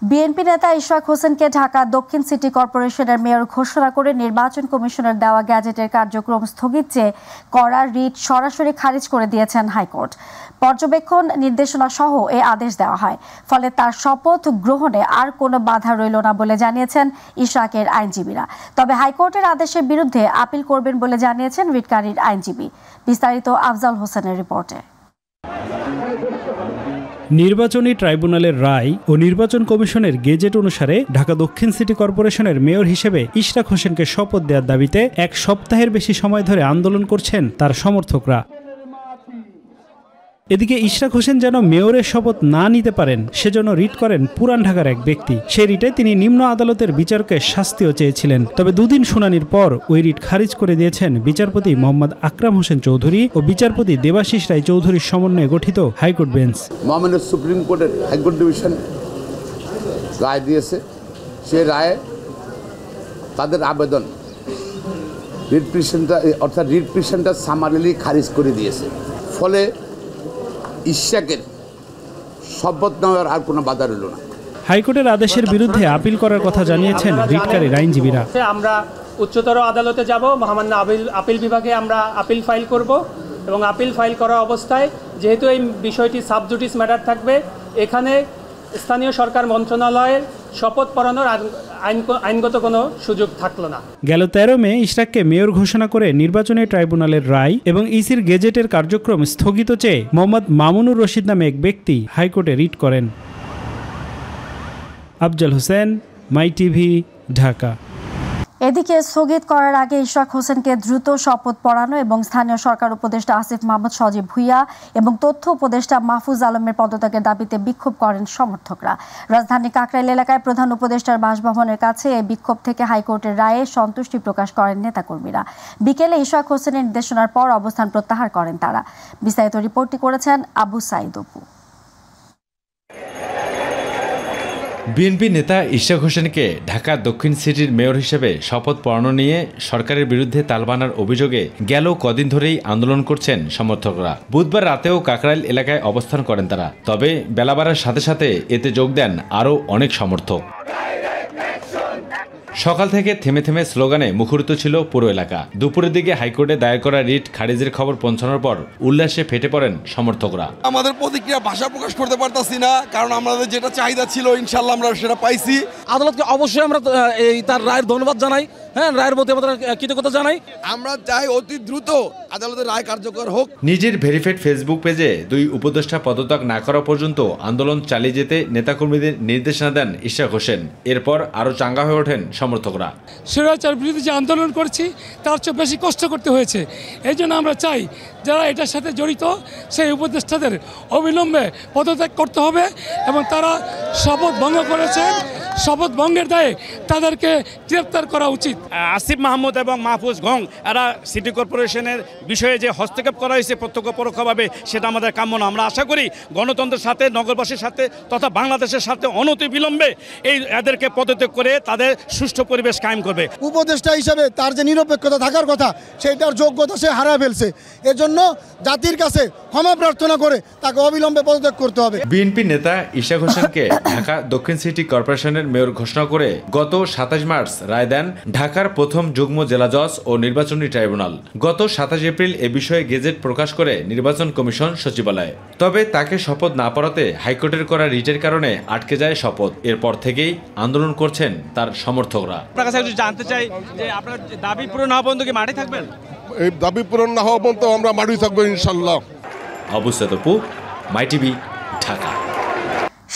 BNP নেতা ইশরাক হোসেনকে ঢাকা দক্ষিণ সিটি কর্পোরেশনের মেয়র ঘোষণা করে নির্বাচন কমিশনের দেওয়া গ্যাজেটের কার্যক্রম স্থগিত চেয়ে করা রিট সরাসরি খারিজ করে দিয়েছেন হাইকোর্ট। পর্যবেক্ষণ নির্দেশনা সহ এ আদেশ দেওয়া হয়, ফলে তার শপথ গ্রহণে আর কোনো বাধা রইল না বলে জানিয়েছেন ইশরাকের আইনজীবীরা। তবে হাইকোর্টের আদেশের বিরুদ্ধে আপিল করবেন বলে জানিয়েছেন রিটকারীর আইনজীবী। বিস্তারিত আফজাল হোসেনের রিপোর্টে। নির্বাচনী ট্রাইব্যুনালের রায় ও নির্বাচন কমিশনের গেজেট অনুসারে ঢাকা দক্ষিণ সিটি কর্পোরেশনের মেয়র হিসেবে ইশরাক হোসেনকে শপথ দেওয়ার দাবিতে এক সপ্তাহের বেশি সময় ধরে আন্দোলন করছেন তার সমর্থকরা। এদিকে ইশরাক হোসেন যেন মেয়রের শপথ না নিতে পারেন সেজন্য রিট করেন পুরান ঢাকার এক ব্যক্তি। সেই রিটে তিনি নিম্ন আদালতের বিচারকের শাস্তিও চেয়েছিলেন। তবে দুদিন শুনানির পর ওই রিট খারিজ করে দিয়েছেন বিচারপতি মোহাম্মদ আকরাম হোসেন চৌধুরী ও বিচারপতি দেবাশিস রায় চৌধুরীর সমন্বয়ে গঠিত হাইকোর্ট বেঞ্চ। মহামান্য সুপ্রিম কোর্টের হাইকোর্ট ডিভিশন রায় দিয়েছে, সেই রায়ে তাদের আবেদন রিট পিটিশনটা সামারিলি খারিজ করে দিয়েছে। ফলে ইশরাকের শপথ নেওয়ার আর কোনো বাধা রইল না। হাইকোর্টের আদেশের বিরুদ্ধে আপিল করার কথা জানিয়েছেন রিটকারীর আইনজীবীরা। আমরা উচ্চতর আদালতে যাব, মহামান্য আপিল বিভাগে আমরা আপিল ফাইল করব এবং আপিল ফাইল করা অবস্থায় যেহেতু এই বিষয়টি সাবজুডিস ম্যাটার থাকবে, এখানে স্থানীয় সরকার মন্ত্রণালয়ের শপথ পড়ানোর আইনগত কোনো সুযোগ থাকলো না। গেল 13 মে ইশরাককে মেয়র ঘোষণা করে নির্বাচনী ট্রাইব্যুনালের রায় এবং ইসির গেজেটের কার্যক্রম স্থগিত চেয়ে মোহাম্মদ মামুনুর রশিদ নামে এক ব্যক্তি হাইকোর্টে রিট করেন। আফজাল হোসেন, মাই টিভি, ঢাকা। এদিকে স্থগিত করার আগে ইশরাক হোসেনকে দ্রুত শপথ পড়ানো এবং স্থানীয় সরকার উপদেষ্টা আসিফ মাহমুদ সজীব ভুইয়া এবং তথ্য উপদেষ্টা মাহফুজ আলমের পদত্যাগের দাবিতে বিক্ষোভ করেন সমর্থকরা। রাজধানী কাকরাইল এলাকায় প্রধান উপদেষ্টার বাসভবনের কাছে এই বিক্ষোভ থেকে হাইকোর্টের রায়ে সন্তুষ্টি প্রকাশ করেন নেতাকর্মীরা। বিকেলে ইশরাক হোসেনের নির্দেশনার পর অবস্থান প্রত্যাহার করেন তারা। বিস্তারিত রিপোর্টটি করেছেন আবু সাইদ অপু। বিএনপি নেতা ইশরাক হোসেনকে ঢাকা দক্ষিণ সিটির মেয়র হিসেবে শপথ পড়ানো নিয়ে সরকারের বিরুদ্ধে তালবানার অভিযোগে গেল কদিন ধরেই আন্দোলন করছেন সমর্থকরা। বুধবার রাতেও কাকরাইল এলাকায় অবস্থান করেন তারা। তবে বেলা বাড়ার সাথে সাথে এতে যোগ দেন আরও অনেক সমর্থক। সকাল থেকে থেমে থেমে স্লোগানে মুখরিত ছিল পুরো এলাকা। দুপুরের দিকে হাইকোর্টে দায়ের করা রিট খারিজের খবর পৌঁছানোর পর উল্লাসে ফেটে পড়েন সমর্থকরা। আমাদের প্রতিক্রিয়া ভাষা প্রকাশ করতে পারতাছি না, কারণ আমাদের যেটা চাহিদা ছিল ইনশাল্লাহ আমরা সেটা পাইছি। আদালতকে অবশ্যই আমরা তার রায়ের ধন্যবাদ জানাই, রায়ের প্রতি আমাদের কৃতজ্ঞতা জানাই। আমরা চাই অতি দ্রুত আদালতের রায় কার্যকর হোক। নিজের ভেরিফাইড ফেসবুক পেজে দুই উপদেষ্টা পদত্যাগ না করা পর্যন্ত আন্দোলন চালিয়ে যেতে নেতাকর্মীদের নির্দেশনা দেন ইশরাক হোসেন। এরপর আরও চাঙ্গা হয়ে ওঠেন সমর্থকরা। স্বৈরাচার বিরুদ্ধে যে আন্দোলন করছি তার চেয়ে বেশি কষ্ট করতে হয়েছে। এই জন্য আমরা চাই যারা এটার সাথে জড়িত সেই উপদেষ্টাদের অবিলম্বে পদত্যাগ করতে হবে এবং তারা শপথ ভঙ্গ করেছেন, শপথ ভঙ্গের দায়ে তাদেরকে গ্রেপ্তার করা উচিত। আসিফ মাহমুদ এবং মাহফুজ গং এরা সিটি কর্পোরেশনের বিষয়ে যে হস্তক্ষেপ করা হয়েছে প্রত্যক্ষ পরোক্ষভাবে, সেটা আমাদের কাম্য না। আমরা আশা করি গণতন্ত্রের সাথে, নগরবাসীর সাথে তথা বাংলাদেশের সাথে অনতি বিলম্বে এদেরকে পদত্যাগ করে তাদের সুষ্ঠু পরিবেশ কায়েম করবে। উপদেষ্টা হিসেবে তার যে নিরপেক্ষতা থাকার কথা সেটার যোগ্যতা সে হারিয়ে ফেলছে। এজন্য জাতির কাছে ক্ষমা প্রার্থনা করে তাকে অবিলম্বে পদত্যাগ করতে হবে। বিএনপি নেতা ইশরাক হোসেনকে ঢাকা দক্ষিণ সিটি কর্পোরেশনের মেয়র ঘোষণা করে গত 27 মার্চ রায় দেন ঢাকার প্রথম যুগ্ম জেলা জজ ও নির্বাচনী ট্রাইব্যুনাল। গত 27 এপ্রিল এ বিষয়ে গেজেট প্রকাশ করে নির্বাচন কমিশন সচিবালয়। তবে তাকে শপথ না পড়াতে হাইকোর্টের করা রিটের কারণে আটকে যায় শপথ। এরপর থেকেই আন্দোলন করছেন তার সমর্থকরা। আপনার কাছে জানতে চাই যে আপনার দাবি পূরণ হওয়া পর্যন্ত কি মাঠে থাকবেন? এই দাবি পূরণ না হওয়া পর্যন্ত আমরা মাঠে থাকবো ইনশাল্লাহ। আবু সাইদ অপু, মাই টিভি, ঢাকা।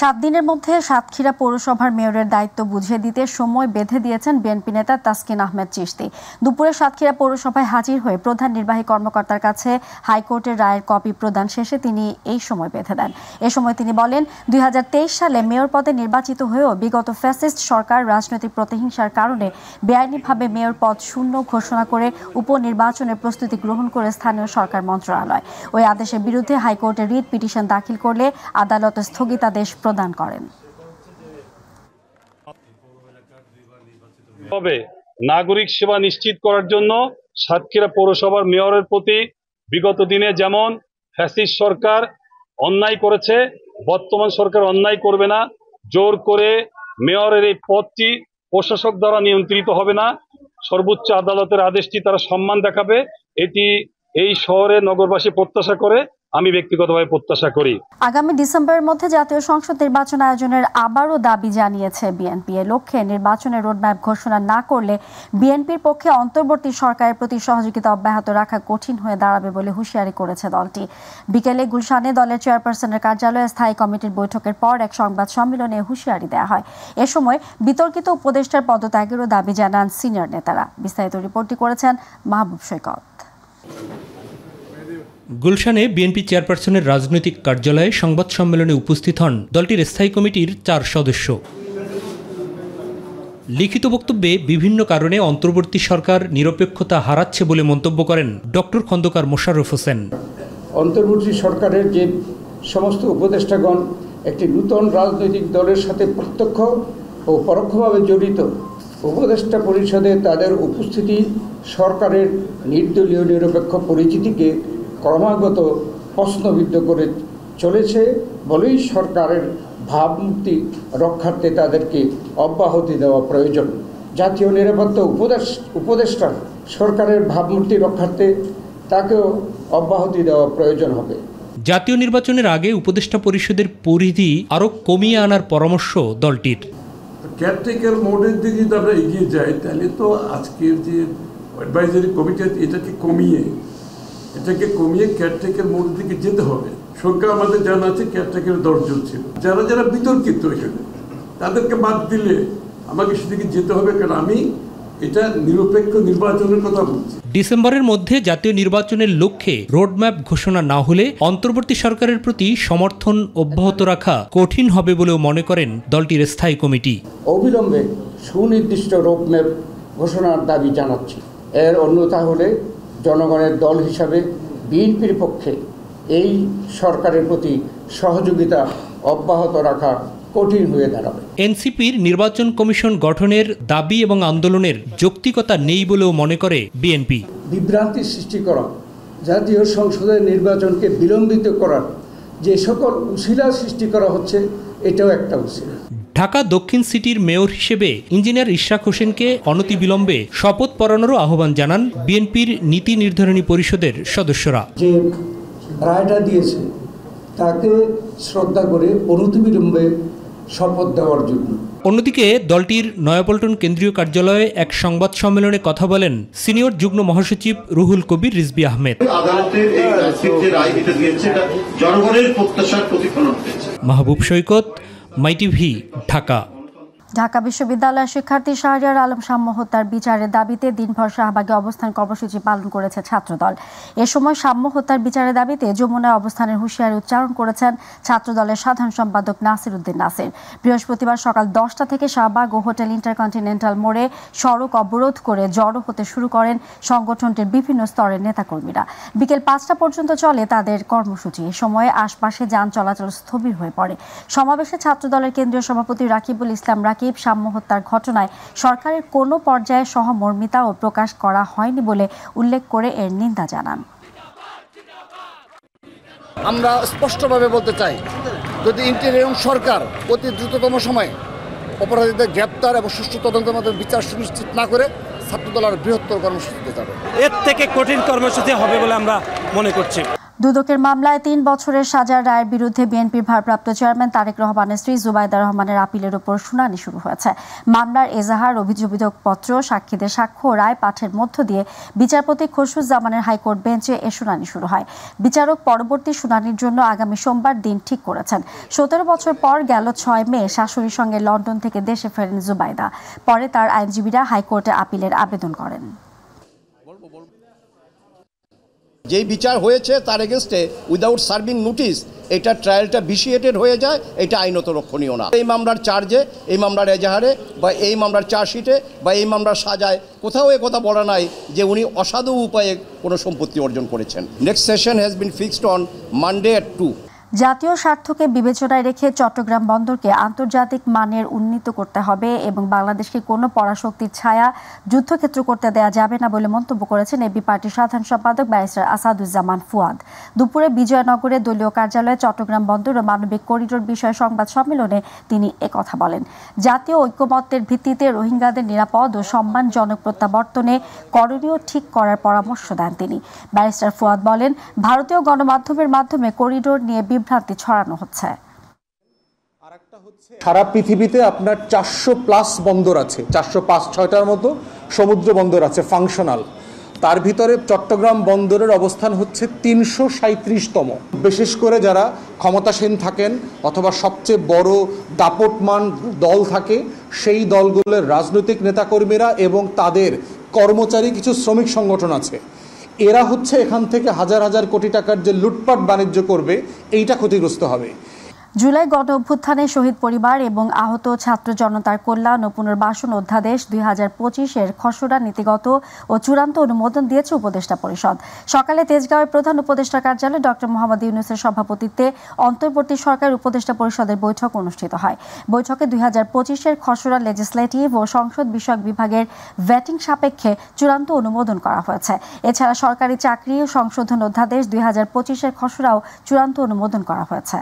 7 দিনের মধ্যে সাতক্ষীরা পৌরসভার মেয়রের দায়িত্ব বুঝিয়ে দিতে সময় বেঁধে দিয়েছেন বিএনপি নেতা তাসকিন আহমেদ চিশতি। দুপুরে সাতক্ষীরা পৌরসভায় হাজির হয়ে প্রধান নির্বাহী কর্মকর্তার কাছে হাইকোর্টের রায়ের কপি প্রদান শেষে তিনি এই সময় বেঁধে দেন। এ সময় তিনি বলেন, 2023 সালে মেয়র পদে নির্বাচিত হয়েও বিগত ফ্যাসিস্ট সরকার রাজনৈতিক প্রতিহিংসার কারণে বেআইনিভাবে মেয়র পদ শূন্য ঘোষণা করে উপনির্বাচনের প্রস্তুতি গ্রহণ করে স্থানীয় সরকার মন্ত্রণালয় ওই আদেশের বিরুদ্ধে হাইকোর্টে রিট পিটিশন দাখিল করলে আদালত স্থগিতাদেশ প্রদান করেন। তবে নাগরিক সেবা নিশ্চিত করার জন্য সাতক্ষীরা পৌরসভার মেয়রের প্রতি বিগত দিনে যেমন ফ্যাসিস্ট সরকার অন্যায় করেছে, বর্তমান সরকার অন্যায় করবে না। জোর করে মেয়রের এই পদটি প্রশাসক দ্বারা নিয়ন্ত্রিত হবে না। সর্বোচ্চ আদালতের আদেশটি তারা সম্মান দেখাবে, এটি এই শহরে নগরবাসী প্রত্যাশা করে, আমি ব্যক্তিগতভাবে প্রত্যাশা করি। আগামী ডিসেম্বরের মধ্যে জাতীয় সংসদ নির্বাচন আয়োজনের আবারও দাবি জানিয়েছে বিএনপি। এ লক্ষ্যে নির্বাচনের রোডম্যাপ ঘোষণা না করলে বিএনপির পক্ষে অন্তর্বর্তী সরকারের প্রতি সহযোগিতা অব্যাহত রাখা কঠিন হয়ে দাঁড়াবে বলে হুঁশিয়ারি করেছে দলটি। বিকেলে গুলশানে দলের চেয়ারপারসনের কার্যালয়ে স্থায়ী কমিটির বৈঠকের পর এক সংবাদ সম্মেলনে হুঁশিয়ারি দেওয়া হয়। এ সময় বিতর্কিত উপদেষ্টার পদত্যাগেরও দাবি জানান সিনিয়র নেতারা। বিস্তারিত রিপোর্টটি করেছেন মাহবুব সৈকত। গুলশানে বিএনপি চেয়ারপারসনের রাজনৈতিক কার্যালয়ে সংবাদ সম্মেলনে উপস্থিত হন দলটির স্থায়ী কমিটির 4 সদস্য। লিখিত বক্তব্যে বিভিন্ন কারণে অন্তর্বর্তী সরকার নিরপেক্ষতা হারাচ্ছে বলে মন্তব্য করেন ডক্টর খন্দকার মোশাররফ হোসেন। অন্তর্বর্তী সরকারের যে সমস্ত উপদেষ্টাগণ একটি নূতন রাজনৈতিক দলের সাথে প্রত্যক্ষ ও পরোক্ষভাবে জড়িত, উপদেষ্টা পরিষদে তাদের উপস্থিতি সরকারের নির্দলীয় নিরপেক্ষ পরিচিতিকে ক্রমাগত প্রশ্নবিদ্ধ করে চলেছে বলেই সরকারের ভাবমূর্তি রক্ষার্থে তাদেরকে অব্যাহতি দেওয়া প্রয়োজন। জাতীয় নিরাপত্তা উপদেষ্টা সরকারের ভাবমূর্তি রক্ষার্থে তাকেও অব্যাহতি দেওয়া প্রয়োজন হবে। জাতীয় নির্বাচনের আগে উপদেষ্টা পরিষদের পরিধি আরও কমিয়ে আনার পরামর্শ দলটির। কেয়ারটেকার মোডের দিকে যদি আমরা এগিয়ে যাই, তাহলে তো আজকের যে অ্যাডভাইজারি কমিটি এটাকে কমিয়ে কেয়ারটেকার মোডের দিকে যেতে হবে। সংখ্যা আমাদের জানা আছে কেয়ারটেকার 10 জন ছিল। যারা যারা বিতর্কিত এখানে তাদেরকে বাদ দিলে আমাকে সেদিকে যেতে হবে, কারণ আমি এটা নিরপেক্ষ নির্বাচনের কথা বলছি। ডিসেম্বরের মধ্যে জাতীয় নির্বাচনের লক্ষ্যে রোডম্যাপ ঘোষণা না হলে অন্তর্বর্তী সরকারের প্রতি সমর্থন অব্যাহত রাখা কঠিন হবে বলেও মনে করেন দলটির স্থায়ী কমিটি। অবিলম্বে সুনির্দিষ্ট রোডম্যাপ ঘোষণার দাবি জানাচ্ছি। এর অন্যথা হলে জনগণের দল হিসাবে বিএনপির পক্ষে এই সরকারের প্রতি সহযোগিতা অব্যাহত রাখা কঠিন হয়ে দাঁড়াবে। এনসিপির নির্বাচন কমিশন গঠনের দাবি এবং আন্দোলনের যৌক্তিকতা নেই বলেও মনে করে বিএনপি। বিভ্রান্তি সৃষ্টি করা, জাতীয় সংসদের নির্বাচনকে বিলম্বিত করার যে সকল উছিলা সৃষ্টি করা হচ্ছে, এটাও একটা উছিলা। ঢাকা দক্ষিণ সিটির মেয়র হিসেবে ইঞ্জিনিয়ার ইশরাক হোসেনকে অনতিবিলম্বে শপথ পড়ানোরও আহ্বান জানান বিএনপির নীতি নির্ধারণী পরিষদের সদস্যরা। যে রায়টা দিয়েছে তাকে শ্রদ্ধা করে অনতিবিলম্বে শপথ দেওয়ার জন্য। অন্যদিকে দলটির নয়াপল্টন কেন্দ্রীয় কার্যালয়ে এক সংবাদ সম্মেলনে কথা বলেন সিনিয়র যুগ্ম মহাসচিব রুহুল কবির রিজভী আহমেদ। মাহবুব সৈকত, মাই টিভি, ঢাকা। ঢাকা বিশ্ববিদ্যালয়ের শিক্ষার্থী শাহরিয়ার আলম সাম্য হত্যার বিচারের দাবিতে দিনভর শাহবাগে অবস্থান কর্মসূচি পালন করেছে ছাত্রদল। এ সময় সাম্য হত্যার বিচারের দাবিতে যমুনায় অবস্থানের হুঁশিয়ারি উচ্চারণ করেছেন ছাত্রদলের সাধারণ সম্পাদক নাসির উদ্দিন নাসির। বৃহস্পতিবার সকাল 10টা থেকে শাহবাগ ও হোটেল ইন্টারকন্টিনেন্টাল মোড়ে সড়ক অবরোধ করে জড়ো হতে শুরু করেন সংগঠনটির বিভিন্ন স্তরের নেতাকর্মীরা। বিকেল 5টা পর্যন্ত চলে তাদের কর্মসূচি। এ সময়ে আশপাশে যান চলাচল স্থবির হয়ে পড়ে। সমাবেশে ছাত্রদলের কেন্দ্রীয় সভাপতি রাকিবুল ইসলাম রাকিব সাম্য হত্যার ঘটনায় সরকারের কোনো পর্যায়ে সহমর্মিতাও প্রকাশ করা হয়নি বলে উল্লেখ করে এর নিন্দা জানান। আমরা স্পষ্টভাবে বলতে চাই, যদি ইন্টারিম সরকার অতি দ্রুততম সময়ে অপরাধীদের গ্রেপ্তার এবং সুষ্ঠু তদন্তের মাধ্যমে বিচার সুনিশ্চিত না করে ছাত্রদল আর বৃহত্তর কর্মসূচিতে যাবে। এর থেকে কঠিন কর্মসূচি হবে বলে আমরা মনে করছি। দুদকের মামলায় 3 বছরের সাজার রায়ের বিরুদ্ধে বিএনপির ভারপ্রাপ্ত চেয়ারম্যান তারেক রহমানের স্ত্রী জুবাইদা রহমানের আপিলের উপর শুনানি শুরু হয়েছে। মামলার এজাহার, অভিযোগপত্র, সাক্ষীদের সাক্ষ্য ও রায় পাঠের মধ্য দিয়ে বিচারপতি খসরুজ্জামানের হাইকোর্ট বেঞ্চে এ শুনানি শুরু হয়। বিচারক পরবর্তী শুনানির জন্য আগামী সোমবার দিন ঠিক করেছেন। 17 বছর পর গেল 6 মে শাশুড়ির সঙ্গে লন্ডন থেকে দেশে ফেরেন জুবাইদা। পরে তার আইনজীবীরা হাইকোর্টে আপিলের আবেদন করেন। যেই বিচার হয়েছে তার এগেনস্টে উইদাউট সার্ভিং নোটিশ এটা ট্রায়ালটা ভিসিয়েটেড হয়ে যায়, এটা আইনত রক্ষণীয় না। এই মামলার চার্জে, এই মামলার এজাহারে বা এই মামলার চার্জশিটে বা এই মামলার সাজায় কোথাও এ কথা বলা নাই যে উনি অসাধু উপায়ে কোনো সম্পত্তি অর্জন করেছেন। Next session has been fixed on Monday at 2। জাতীয় স্বার্থকে বিবেচনায় রেখে চট্টগ্রাম বন্দরকে আন্তর্জাতিক মানের উন্নীত করতে হবে এবং বাংলাদেশকে কোনো পরাশক্তির ছায়া যুদ্ধক্ষেত্র করতে দেয়া যাবে না বলে মন্তব্য করেছেন এবি পার্টির সাধারণ সম্পাদক ব্যারিস্টার আসাদুজ্জামান ফুয়াদ। দুপুরে বিজয়নগরে দলীয় কার্যালয়ে চট্টগ্রাম বন্দর ও মানবিক করিডোর বিষয়ে সংবাদ সম্মেলনে তিনি একথা বলেন। জাতীয় ঐক্যমত্যের ভিত্তিতে রোহিঙ্গাদের নিরাপদ ও সম্মানজনক প্রত্যাবর্তনে করণীয় ঠিক করার পরামর্শ দেন তিনি। ব্যারিস্টার ফুয়াদ বলেন, ভারতীয় গণমাধ্যমের মাধ্যমে করিডোর নিয়ে বিভ্রান্তি ছড়ানো হচ্ছে। সারা পৃথিবীতে আপনার 400+ বন্দর আছে, 405-6টার মতো সমুদ্র বন্দর আছে ফাংশনাল। তার ভিতরে চট্টগ্রাম বন্দরের অবস্থান হচ্ছে 337তম। বিশেষ করে যারা ক্ষমতাসীন থাকেন অথবা সবচেয়ে বড় দাপটমান দল থাকে, সেই দলগুলোর রাজনৈতিক নেতাকর্মীরা এবং তাদের কর্মচারী কিছু শ্রমিক সংগঠন আছে, এরা হচ্ছে এখান থেকে হাজার হাজার কোটি টাকার যে লুটপাট বাণিজ্য করবে, এইটা ক্ষতিগ্রস্ত হবে। জুলাই গণ অভ্যুত্থানে শহীদ পরিবার এবং আহত ছাত্র জনতার কল্যাণ ও পুনর্বাসন অধ্যাদেশ 2025-এর খসড়া নীতিগত ও চূড়ান্ত অনুমোদন দিয়েছে উপদেষ্টা পরিষদ। সকালে তেজগাঁওয়ের প্রধান উপদেষ্টা কার্যালয়ে ডক্টর মোহাম্মদ ইউনূসের সভাপতিত্বে অন্তর্বর্তী সরকার উপদেষ্টা পরিষদের বৈঠক অনুষ্ঠিত হয়। বৈঠকে 2025-এর খসড়া লেজিসলেটিভ ও সংসদ বিষয়ক বিভাগের ভেটিং সাপেক্ষে চূড়ান্ত অনুমোদন করা হয়েছে। এছাড়া সরকারি চাকরি ও সংশোধন অধ্যাদেশ 2025-এর খসড়াও চূড়ান্ত অনুমোদন করা হয়েছে।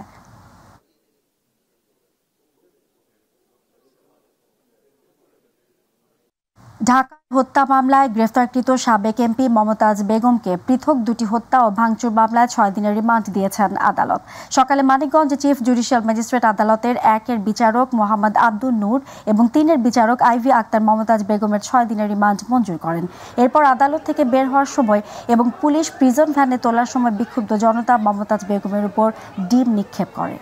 ঢাকা হত্যা মামলায় গ্রেফতারকৃত সাবেক এমপি মমতাজ বেগমকে পৃথক দুটি হত্যা ও ভাঙচুর মামলায় 6 দিনের রিমান্ড দিয়েছেন আদালত। সকালে মানিকগঞ্জ চিফ জুডিশিয়াল ম্যাজিস্ট্রেট আদালতের 1-এর বিচারক মোহাম্মদ আব্দুল নূর এবং 3-এর বিচারক আইভি আক্তার মমতাজ বেগমের 6 দিনের রিমান্ড মঞ্জুর করেন। এরপর আদালত থেকে বের হওয়ার সময় এবং পুলিশ প্রিজন ভ্যানে তোলার সময় বিক্ষুব্ধ জনতা মমতাজ বেগমের উপর ডিম নিক্ষেপ করে।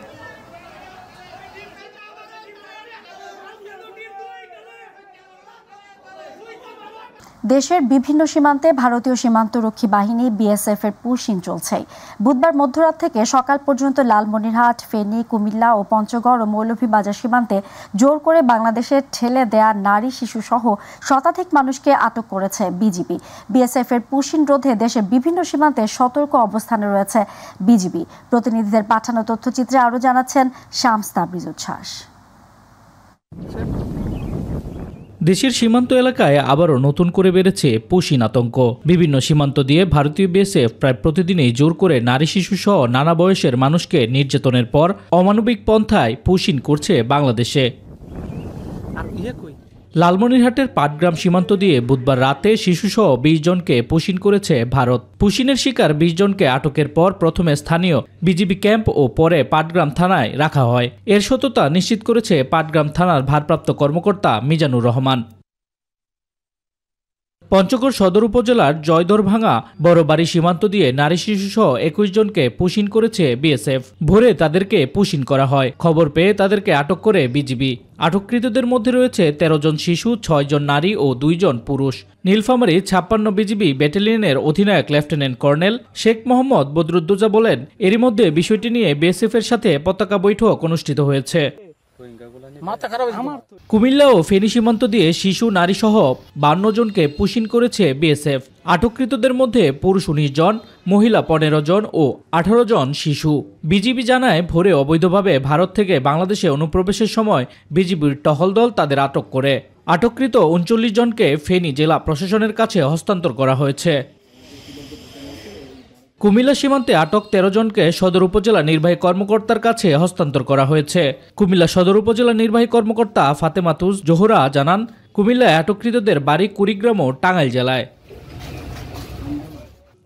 দেশের বিভিন্ন সীমান্তে ভারতীয় সীমান্তরক্ষী বাহিনী বিএসএফ এর পুশিং চলছে। বুধবার মধ্যরাত থেকে সকাল পর্যন্ত লালমনিরহাট, ফেনী, কুমিল্লা ও পঞ্চগড় ও মৌলভীবাজার সীমান্তে জোর করে বাংলাদেশে ঠেলে দেয়া নারী, শিশু সহ শতাধিক মানুষকে আটক করেছে বিজিবি। বিএসএফ এর পুশিং রোধে দেশের বিভিন্ন সীমান্তে সতর্ক অবস্থানে রয়েছে বিজিবি। প্রতিনিধিদের পাঠানো তথ্যচিত্রে আরও জানাচ্ছেন শামস তাবরিজ উচ্ছ্বাস। দেশের সীমান্ত এলাকায় আবারও নতুন করে বেড়েছে পুশিং আতঙ্ক। বিভিন্ন সীমান্ত দিয়ে ভারতীয় বিএসএফ প্রায় প্রতিদিনই জোর করে নারী, শিশু সহ নানা বয়সের মানুষকে নির্যাতনের পর অমানবিক পন্থায় পুশিং করছে বাংলাদেশে। লালমনিরহাটের পাটগ্রাম সীমান্ত দিয়ে বুধবার রাতে শিশুসহ 20 জনকে পুশিং করেছে ভারত। পুশিংয়ের শিকার 20 জনকে আটকের পর প্রথমে স্থানীয় বিজিবি ক্যাম্প ও পরে পাটগ্রাম থানায় রাখা হয়। এর সত্যতা নিশ্চিত করেছে পাটগ্রাম থানার ভারপ্রাপ্ত কর্মকর্তা মিজানুর রহমান। পঞ্চগড় সদর উপজেলার জয়দরভাঙা বড়বাড়ি সীমান্ত দিয়ে নারী, শিশুসহ 21 জনকে পুশিং করেছে বিএসএফ। ভোরে তাদেরকে পুশিং করা হয়। খবর পেয়ে তাদেরকে আটক করে বিজিবি। আটককৃতদের মধ্যে রয়েছে 13 জন শিশু, 6 জন নারী ও 2 জন পুরুষ। নীলফামারী 56 বিজিবি ব্যাটালিয়নের অধিনায়ক লেফটেন্যান্ট কর্নেল শেখ মোহাম্মদ বদরুদ্দোজা বলেন, এরই মধ্যে বিষয়টি নিয়ে বিএসএফ এর সাথে পতাকা বৈঠক অনুষ্ঠিত হয়েছে। কুমিল্লা ও ফেনী সীমান্ত দিয়ে শিশু, নারী সহ 52 জনকে পুশিং করেছে বিএসএফ। আটককৃতদের মধ্যে পুরুষ 19 জন, মহিলা 15 জন ও 18 জন শিশু। বিজিবি জানায়, ভোরে অবৈধভাবে ভারত থেকে বাংলাদেশে অনুপ্রবেশের সময় বিজিবির টহল দল তাদের আটক করে। আটককৃত 39 জনকে ফেনী জেলা প্রশাসনের কাছে হস্তান্তর করা হয়েছে। কুমিল্লা সীমান্তে আটক 13 জনকে সদর উপজেলা নির্বাহী কর্মকর্তার কাছে হস্তান্তর করা হয়েছে। কুমিল্লা সদর উপজেলা নির্বাহী কর্মকর্তা ফাতেমাতুজ জোহরা জানান, কুমিল্লায় আটককৃতদের বাড়ি কুড়িগ্রাম ও টাঙ্গাইল জেলায়।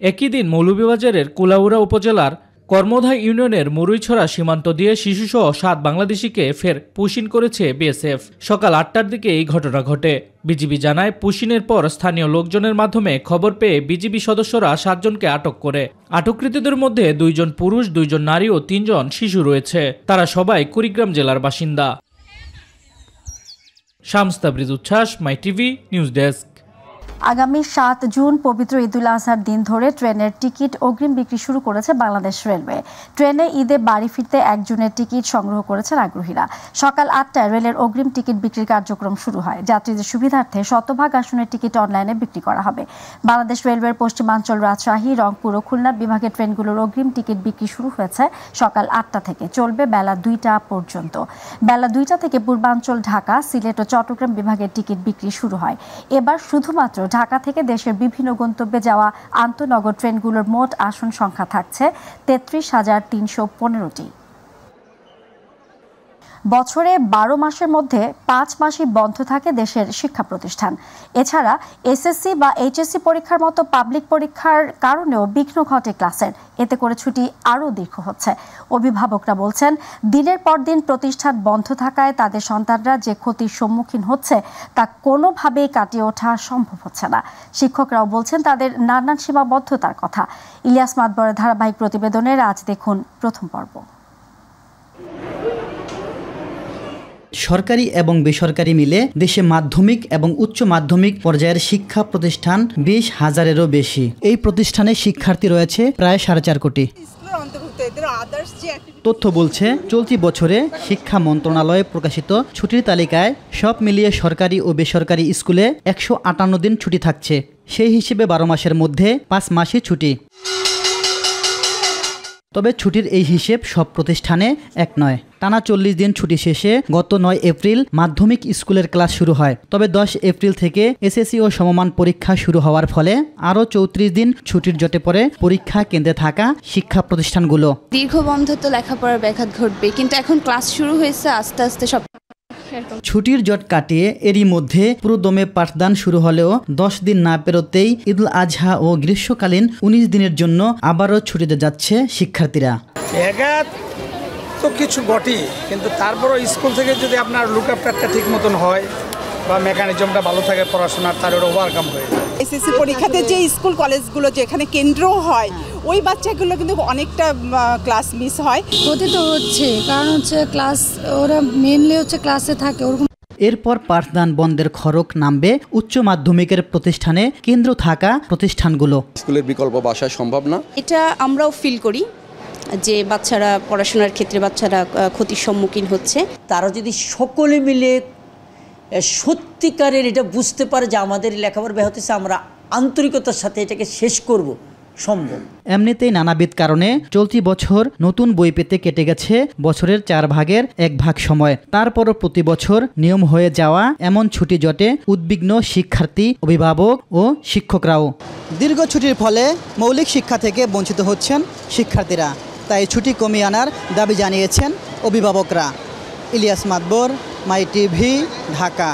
একই দিন মৌলভীবাজারের কুলাউড়া উপজেলার কর্মধা ইউনিয়নের মুরুইছড়া সীমান্ত দিয়ে শিশুসহ 7 বাংলাদেশিকে ফের পুশিং করেছে বিএসএফ। সকাল 8টার দিকে এই ঘটনা ঘটে। বিজিবি জানায়, পুশিংয়ের পর স্থানীয় লোকজনের মাধ্যমে খবর পেয়ে বিজিবি সদস্যরা 7 জনকে আটক করে। আটককৃতদের মধ্যে 2 জন পুরুষ, 2 জন নারী ও 3 জন শিশু রয়েছে। তারা সবাই কুড়িগ্রাম জেলার বাসিন্দা। শামস তাবরিজ উচ্ছ্বাস, মাই টিভি নিউজ ডেস্ক। আগামী 7 জুন পবিত্র ঈদুল আজহার দিন ধরে ট্রেনের টিকিট অগ্রিম বিক্রি শুরু করেছে বাংলাদেশ রেলওয়ে। ট্রেনে ঈদে বাড়ি ফিরতে 1 জুনের টিকিট সংগ্রহ করেছেন আগ্রহীরা। সকাল 8টায় রেলের অগ্রিম টিকিট বিক্রির কার্যক্রম শুরু হয়। যাত্রীদের সুবিধার্থে শতভাগ আসনের টিকিট অনলাইনে বিক্রি করা হবে। বাংলাদেশ রেলওয়ের পশ্চিমাঞ্চল, রাজশাহী, রংপুর ও খুলনা বিভাগের ট্রেনগুলোর অগ্রিম টিকিট বিক্রি শুরু হয়েছে সকাল 8টা থেকে, চলবে বেলা 2টা পর্যন্ত। বেলা 2টা থেকে পূর্বাঞ্চল, ঢাকা, সিলেট ও চট্টগ্রাম বিভাগের টিকিট বিক্রি শুরু হয়। এবার শুধুমাত্র ঢাকা থেকে দেশের বিভিন্ন গন্তব্যে যাওয়া আন্তঃনগর ট্রেনগুলোর মোট আসন সংখ্যা থাকছে 33,315টি। বছরে 12 মাসের মধ্যে 5 মাসই বন্ধ থাকে দেশের শিক্ষা প্রতিষ্ঠান। এছাড়া এসএসসি বা এইচএসসি পরীক্ষার মতো পাবলিক পরীক্ষার কারণেও বিঘ্ন ঘটে ক্লাসের। এতে করে ছুটি আরও দীর্ঘ হচ্ছে। অভিভাবকরা বলছেন, দিনের পর দিন প্রতিষ্ঠান বন্ধ থাকায় তাদের সন্তানরা যে ক্ষতির সম্মুখীন হচ্ছে তা কোনোভাবেই কাটিয়ে ওঠা সম্ভব হচ্ছে না। শিক্ষকরাও বলছেন তাদের নানান সীমাবদ্ধতার কথা। ইলিয়াস মাতবরের ধারাবাহিক প্রতিবেদনের আজ দেখুন প্রথম পর্ব। সরকারি এবং বেসরকারি মিলে দেশে মাধ্যমিক এবং উচ্চ মাধ্যমিক পর্যায়ের শিক্ষা প্রতিষ্ঠান 20,000-এরও বেশি। এই প্রতিষ্ঠানে শিক্ষার্থী রয়েছে প্রায় 4.5 কোটি। তথ্য বলছে, চলতি বছরে শিক্ষা মন্ত্রণালয়ে প্রকাশিত ছুটির তালিকায় সব মিলিয়ে সরকারি ও বেসরকারি স্কুলে 158 দিন ছুটি থাকছে। সেই হিসেবে 12 মাসের মধ্যে 5 মাসই ছুটি। তবে ছুটির এই হিসেব সব প্রতিষ্ঠানে এক নয়। টানা 40 দিন ছুটি শেষে গত 9 এপ্রিল মাধ্যমিক স্কুলের ক্লাস শুরু হয়। তবে 10 এপ্রিল থেকে এসএসসি ও সমমান পরীক্ষা শুরু হওয়ার ফলে আরও 34 দিন ছুটির জটে পড়ে পরীক্ষা কেন্দ্রে থাকা শিক্ষা প্রতিষ্ঠানগুলো। দীর্ঘ বন্ধ তো লেখাপড়ার ব্যাঘাত ঘটবে, কিন্তু এখন ক্লাস শুরু হয়েছে, আস্তে আস্তে সব ছুটির জট কাটিয়ে এরই মধ্যে পুরো দমে পাঠদান শুরু হলেও 10 দিন না পেরোতেই ঈদুল আজহা ও গ্রীষ্মকালীন 19 দিনের জন্য আবারও ছুটিতে যাচ্ছে শিক্ষার্থীরা। ব্যাঘাত তো কিছু ঘটেই, কিন্তু তারপরও স্কুল থেকে যদি আপনার লুক আফটারটা ঠিক মতন হয় বা মেকানিজমটা ভালো থাকে পড়াশোনার, তার ওভারকাম হয়ে যায়। এসএসসি পরীক্ষাতে যে স্কুল কলেজগুলো যেখানে কেন্দ্র হয়, ওই বাচ্চাগুলো কিন্তু অনেকটা ক্লাস মিস হয়। হতে তো হচ্ছে, কারণ হচ্ছে ক্লাস ওরা মেনলি হচ্ছে ক্লাসে থাকে ওরকম। এরপর পাঠদান বন্ধের খড়ক নামবে উচ্চ মাধ্যমিকের প্রতিষ্ঠানে কেন্দ্র থাকা প্রতিষ্ঠানগুলো। স্কুলের বিকল্প বাসা সম্ভব না, এটা আমরাও ফিল করি যে বাচ্চারা পড়াশোনার ক্ষেত্রে বাচ্চারা ক্ষতির সম্মুখীন হচ্ছে। তারা যদি সকলে মিলে সত্যিকারের এটা বুঝতে পারে যে আমাদের লেখাপড়া ব্যাহত হচ্ছে, আমরা আন্তরিকতার সাথে এটাকে শেষ করব, সম্ভব। এমনিতেই নানাবিধ কারণে চলতি বছর নতুন বই পেতে কেটে গেছে বছরের 4 ভাগের 1 ভাগ সময়। তারপরও প্রতি বছর নিয়ম হয়ে যাওয়া এমন ছুটি জটে উদ্বিগ্ন শিক্ষার্থী, অভিভাবক ও শিক্ষকরাও। দীর্ঘ ছুটির ফলে মৌলিক শিক্ষা থেকে বঞ্চিত হচ্ছেন শিক্ষার্থীরা, তাই ছুটি কমিয়ে আনার দাবি জানিয়েছেন অভিভাবকরা। ইলিয়াস মাতবর, মাই টিভি, ঢাকা।